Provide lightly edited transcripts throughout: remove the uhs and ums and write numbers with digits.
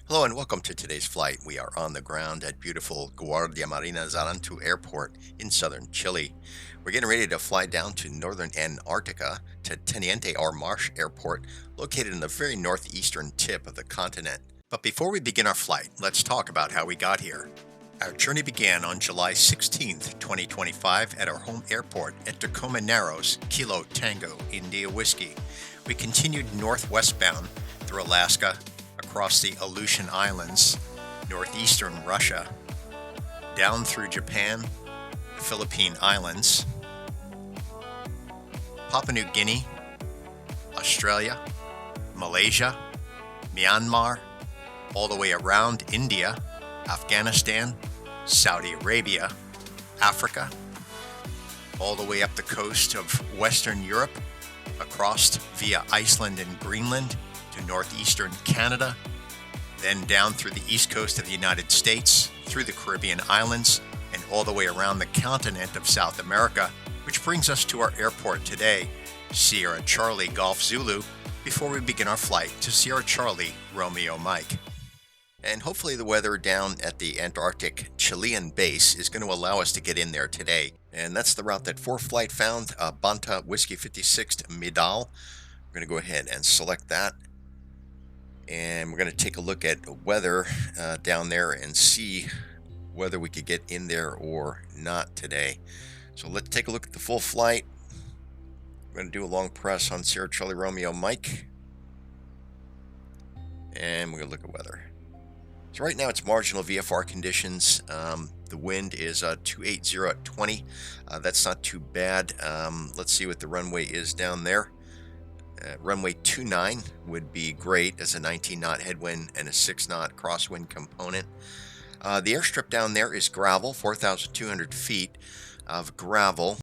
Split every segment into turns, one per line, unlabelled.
Hello and welcome to today's flight. We are on the ground at beautiful Guardia Marina Zarantu Airport in southern Chile. We're getting ready to fly down to northern Antarctica to Teniente R. Marsh Airport, located in the very northeastern tip of the continent. But before we begin our flight, let's talk about how we got here. Our journey began on July 16th, 2025 at our home airport at Tacoma Narrows, Kilo Tango, India Whiskey. We continued northwestbound through Alaska, across the Aleutian Islands, northeastern Russia, down through Japan, the Philippine Islands, Papua New Guinea, Australia, Malaysia, Myanmar, all the way around India, Afghanistan, Saudi Arabia, Africa, all the way up the coast of Western Europe, across via Iceland and Greenland to northeastern Canada, then down through the east coast of the United States, through the Caribbean islands, and all the way around the continent of South America, which brings us to our airport today, Sierra Charlie Golf Zulu, before we begin our flight to Sierra Charlie Romeo Mike. And hopefully the weather down at the Antarctic Chilean base is going to allow us to get in there today. And that's the route that 4th Flight found, Banta Whiskey 56 Midal. We're going to go ahead and select that. And we're going to take a look at weather down there and see whether we could get in there or not today. So let's take a look at the full flight. We're going to do a long press on Sierra Charlie Romeo Mike. And we're going to look at weather. So right now it's marginal VFR conditions. The wind is 280 at 20. That's not too bad. Let's see what the runway is down there. Runway 29 would be great as a 19-knot headwind and a 6-knot crosswind component. The airstrip down there is gravel, 4,200 feet of gravel.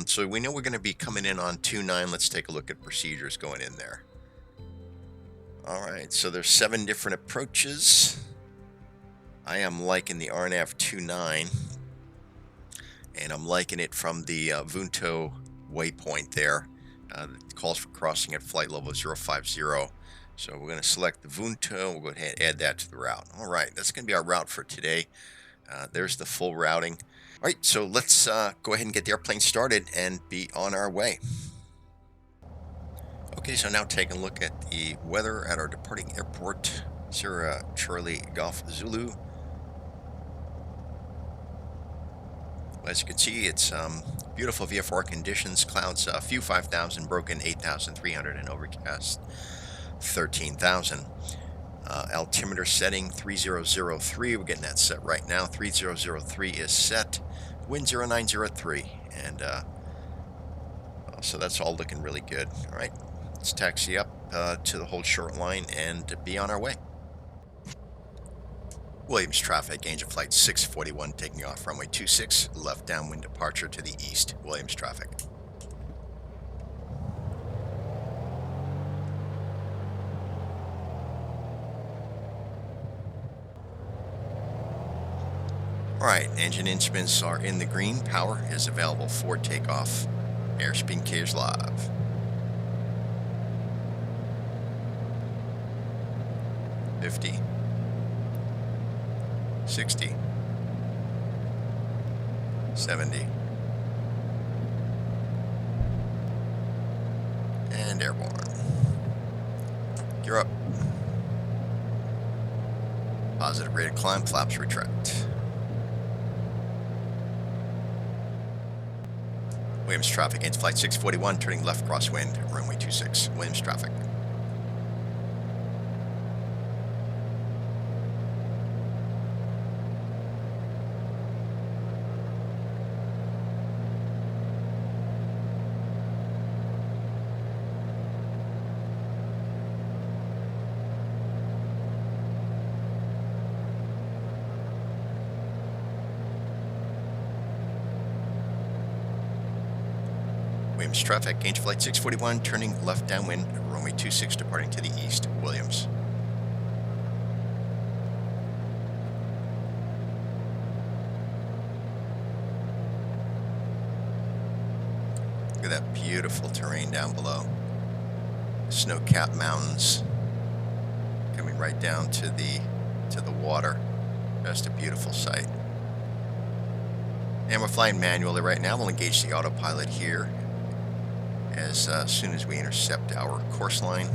So we know we're going to be coming in on 29. Let's take a look at procedures going in there. All right, so there's 7 different approaches. I am liking the RNAV 29, and I'm liking it from the Vunto waypoint there. It calls for crossing at flight level 050. So we're going to select the Vunto. We'll go ahead and add that to the route. All right, that's going to be our route for today. There's the full routing. All right, so let's go ahead and get the airplane started and be on our way. Okay, so now taking a look at the weather at our departing airport, Sierra Charlie Golf Zulu. As you can see, it's beautiful VFR conditions. Clouds, a few 5,000, broken 8,300, and overcast 13,000. Altimeter setting 3003. We're getting that set right now. 3003 is set. Wind 0903, and so that's all looking really good. All right, let's taxi up to the hold short line and be on our way. Williams traffic, Angel Flight 641 taking off runway 26, left downwind departure to the east. Williams traffic. Alright, engine instruments are in the green. Power is available for takeoff. Airspeed indicator live. $50. 60, 70, and airborne. Gear up. Positive rate of climb, flaps retract. Williams traffic, Angel Flight 641, turning left crosswind, runway 26. Williams traffic. Williams traffic, Angel Flight 641, turning left downwind, runway 26, departing to the east. Williams. Look at that beautiful terrain down below. Snow-capped mountains. coming right down to the water. Just a beautiful sight. And we're flying manually right now. We'll engage the autopilot here as soon as we intercept our course line.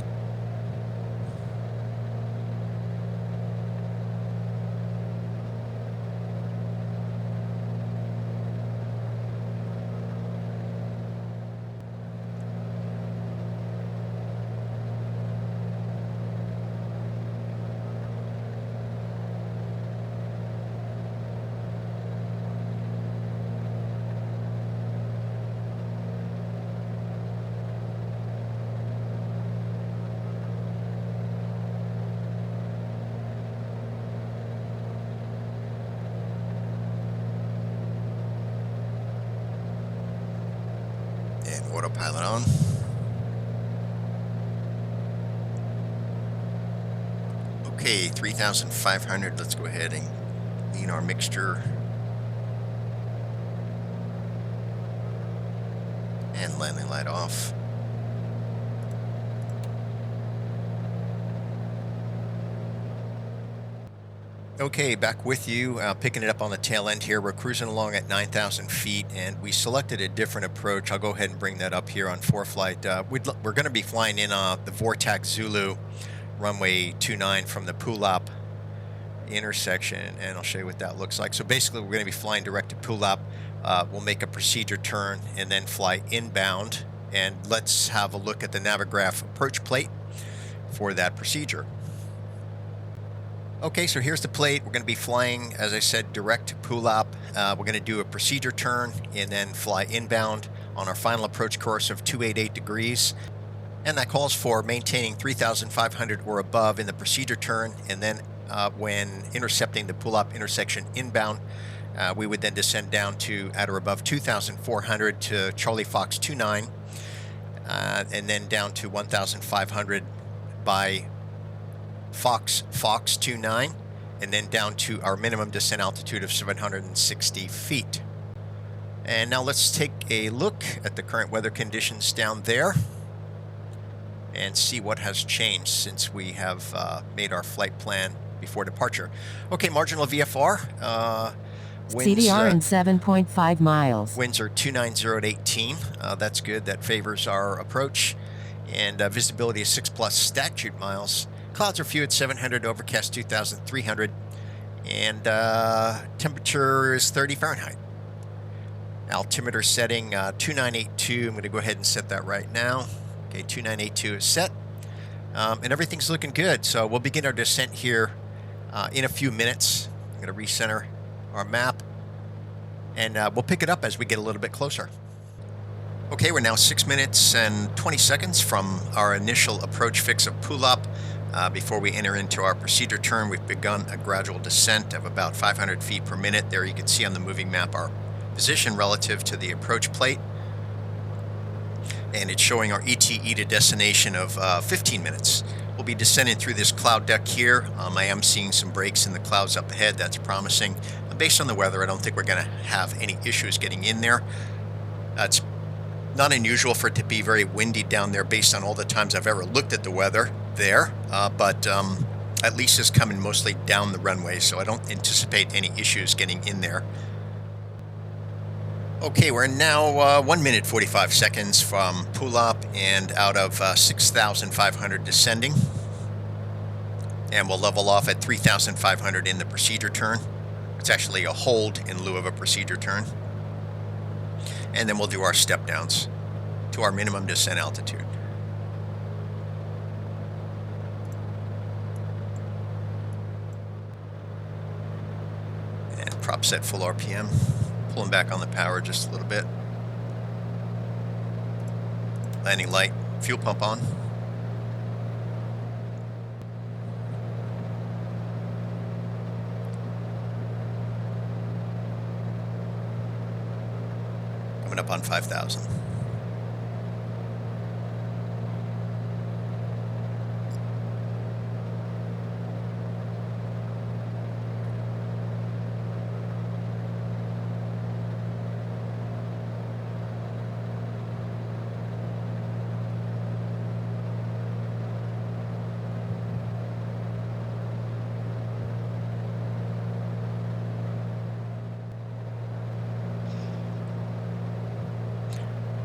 And autopilot on. Okay, 3,500. Let's go ahead and lean our mixture. And landing light off. Okay, back with you, picking it up on the tail end here. We're cruising along at 9,000 feet, and we selected a different approach. I'll go ahead and bring that up here on ForeFlight. We're going to be flying in the Vortex Zulu runway 29 from the Pulap intersection, and I'll show you what that looks like. So basically, we're going to be flying direct to Pulap. We'll make a procedure turn and then fly inbound, and let's have a look at the Navigraph approach plate for that procedure. Okay, so here's the plate. We're going to be flying, as I said, direct to Pulap. We're going to do a procedure turn and then fly inbound on our final approach course of 288 degrees. And that calls for maintaining 3,500 or above in the procedure turn. And then when intercepting the Pulap intersection inbound, we would then descend down to at or above 2,400 to Charlie Fox 29, and then down to 1,500 by Fox 29, and then down to our minimum descent altitude of 760 feet. And now let's take a look at the current weather conditions down there and see what has changed since we have made our flight plan before departure. Okay, marginal VFR. Winds,
CDR in 7.5 miles.
Winds are 290 at 18. That's good. That favors our approach. And visibility is 6+ statute miles. Clouds are few at 700, overcast 2,300, and temperature is 30 Fahrenheit. Altimeter setting 2982. I'm going to go ahead and set that right now. Okay, 2982 is set, and everything's looking good. So we'll begin our descent here in a few minutes. I'm going to recenter our map, and we'll pick it up as we get a little bit closer. Okay, we're now 6 minutes and 20 seconds from our initial approach fix of Pulap. Before we enter into our procedure turn, we've begun a gradual descent of about 500 feet per minute. There you can see on the moving map our position relative to the approach plate. And it's showing our ETE to destination of 15 minutes. We'll be descending through this cloud deck here. I am seeing some breaks in the clouds up ahead. That's promising. Based on the weather, I don't think we're going to have any issues getting in there. It's not unusual for it to be very windy down there based on all the times I've ever looked at the weather there, but at least it's coming mostly down the runway, so I don't anticipate any issues getting in there. Okay, we're now 1 minute 45 seconds from Pulap and out of 6,500 descending, and we'll level off at 3,500 in the procedure turn. It's actually a hold in lieu of a procedure turn. And then we'll do our step downs to our minimum descent altitude. And prop set full RPM. Pulling back on the power just a little bit. Landing light, fuel pump on. Coming up on 5,000.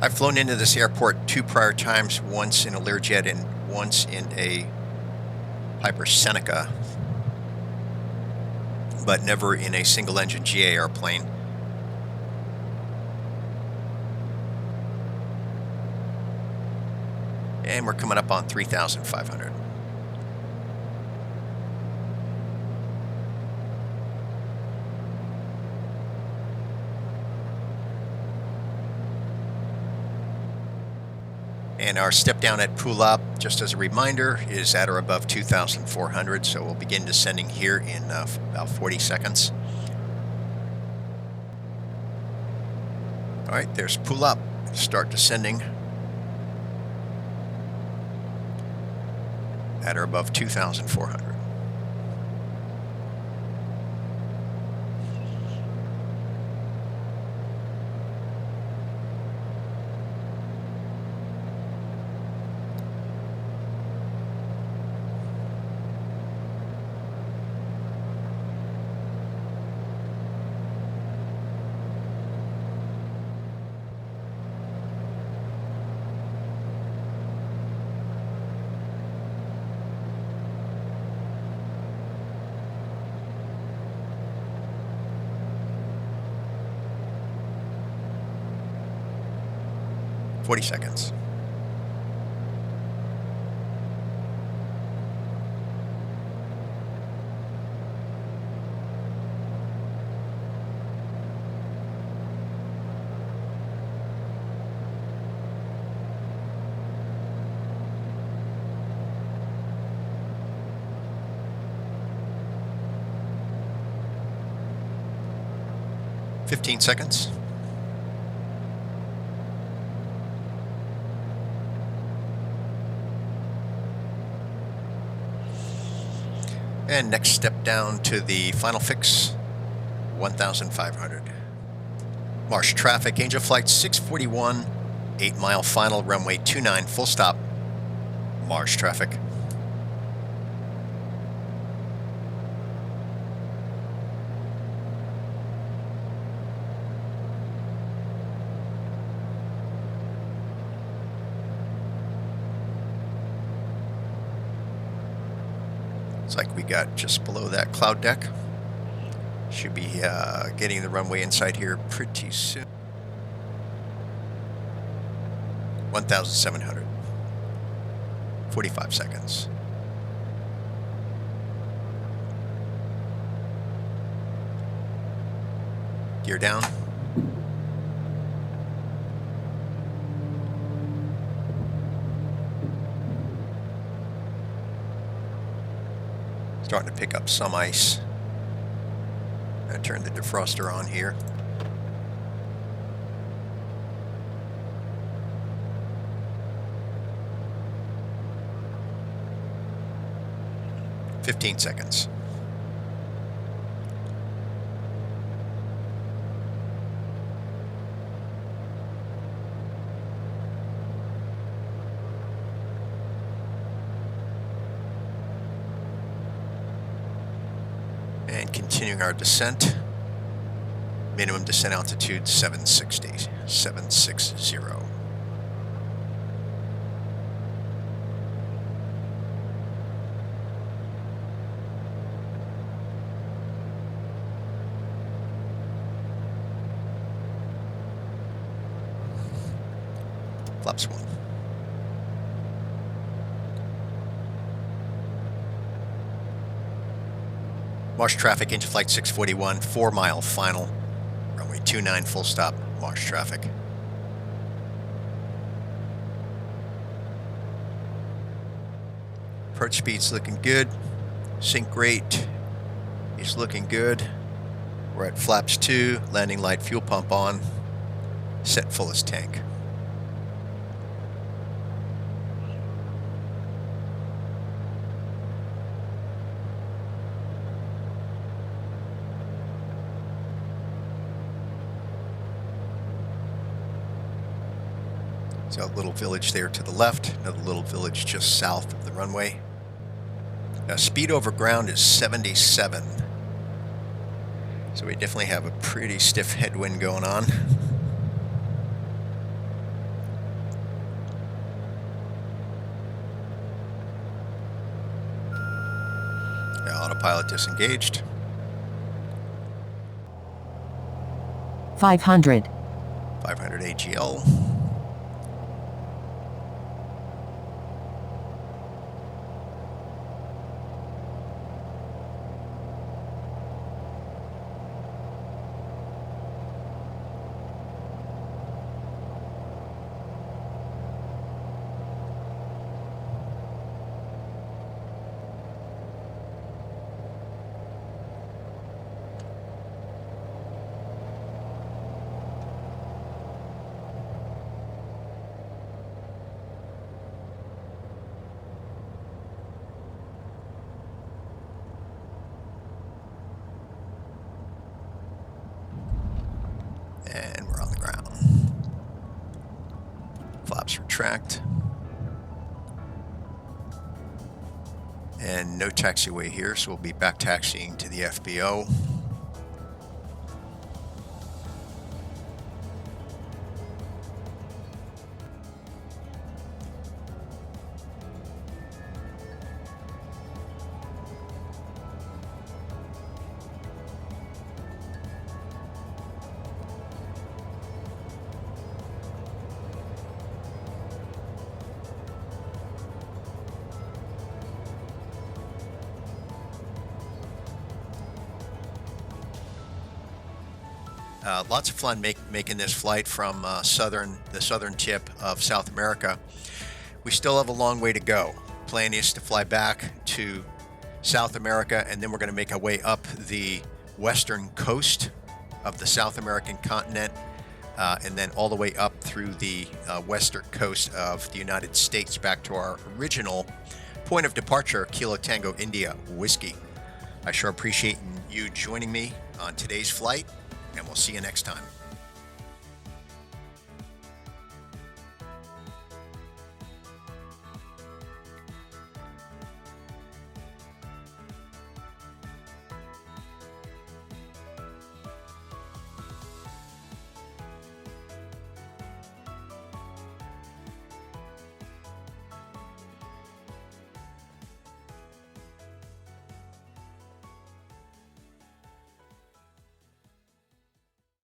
I've flown into this airport 2 prior times, once in a Learjet and once in a Piper Cherokee, but never in a single-engine GA airplane. And we're coming up on 3,500. And our step down at Pull Up, just as a reminder, is at or above 2,400, so we'll begin descending here in about 40 seconds. All right, there's Pull Up. Start descending at or above 2,400. Forty seconds. Fifteen seconds. And next step down to the final fix, 1,500. Marsh traffic, Angel Flight 641, 8-mile final, runway 29, full stop, Marsh traffic. Looks like we got just below that cloud deck. Should be getting the runway inside here pretty soon. 1,700. 45 seconds. Gear down. Starting to pick up some ice. I turned the defroster on here. Fifteen seconds. And continuing our descent. Minimum descent altitude 760. 760. Flaps 1. Marsh traffic into flight 641, 4-mile final, runway 29, full stop, Marsh traffic. Approach speed's looking good. Sync rate is looking good. We're at flaps 2, landing light, fuel pump on, set fullest tank. So a little village there to the left, another little village just south of the runway. Now speed over ground is 77. So we definitely have a pretty stiff headwind going on. Autopilot disengaged.
500.
500 AGL. And we're on the ground. Flaps retract. And no taxiway here, so we'll be back taxiing to the FBO. Lots of fun making this flight from the southern tip of South America. We still have a long way to go. Plan is to fly back to South America, and then we're going to make our way up the western coast of the South American continent, and then all the way up through the western coast of the United States back to our original point of departure, Kilo Tango India Whiskey. I sure appreciate you joining me on today's flight, and we'll see you next time.